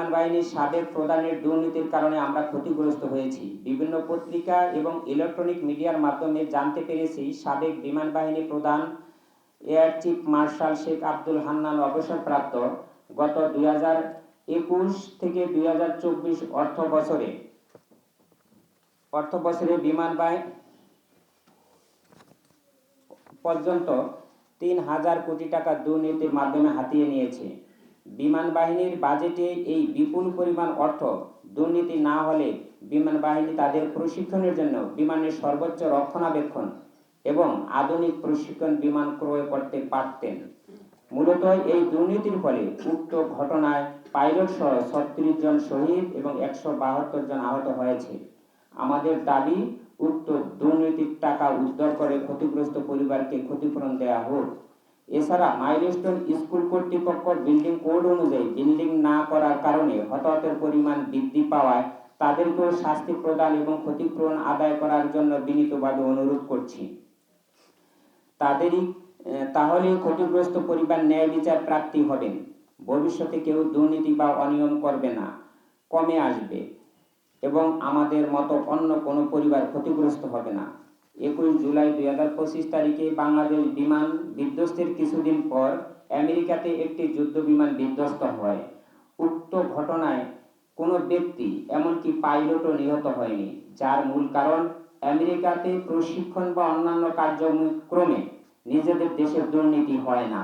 বিমান বাহিনীর সাবেক প্রধানের দুর্নীতির কারণে আমরা ক্ষতিগ্রস্ত হয়েছি। বিভিন্ন পত্রিকা এবং ইলেকট্রনিক মিডিয়ার মাধ্যমে জানতে পেরেছি সাবেক বিমান বাহিনী প্রধান air chief marshal Sheikh Abdul Hannan অবসরপ্রাপ্ত গত 2021 থেকে 2024 অর্থ বছরে বিমান বাহিনী পর্যন্ত 3000 কোটি টাকা দুর্নীতির মাধ্যমে হাতিয়ে নিয়েছে। বিমান বাহিনীর বাজেটে এই বিপুল পরিমাণ অর্থ দুর্নীতি না হলে বিমান বাহিনী তাদের প্রশিক্ষণের জন্য বিমানের সর্বোচ্চ রক্ষণাবেক্ষণ এবং আধুনিক প্রশিক্ষণ বিমান ক্রয় করতে পারতেন। মূলত এই দুর্নীতির ফলে উক্ত ঘটনায় পাইলট সহ 36 জন শহীদ এবং 172 জন আহত হয়েছে। আমাদের দাবি উক্ত দুর্নীতির টাকা উদ্ধার করে ক্ষতিগ্রস্ত পরিবারকে ক্ষতিপূরণ দেওয়া হোক। এছাড়া মাইলস্টোন স্কুল কর্তৃপক্ষ বিল্ডিং কোড অনুযায়ী বিল্ডিং না করার কারণে হতাহতের পরিমাণ বৃদ্ধি পাওয়ায় তাদেরকেও শাস্তি প্রদান এবং ক্ষতিপূরণ আদায় করার জন্য বিনীতভাবে অনুরোধ করছি। তাহলেই ক্ষতিগ্রস্ত পরিবার ন্যায় বিচার প্রাপ্তি হবেন। ভবিষ্যতে কেউ দুর্নীতি বা অনিয়ম করবে না, কমে আসবে এবং আমাদের মতো অন্য কোনো পরিবার ক্ষতিগ্রস্ত হবে না। 21 জুলাই 2025 তারিখে বাংলাদেশ বিমান বিধ্বস্তের কিছুদিন পর আমেরিকাতে একটি যুদ্ধ বিমান বিধ্বস্ত হয়। উক্ত ঘটনায় কোনো ব্যক্তি এমনকি পাইলটও নিহত হয়নি, যার মূল কারণ আমেরিকাতে প্রশিক্ষণ বা অন্যান্য কার্যক্রমে নিজেদের দেশের দুর্নীতি হয় না।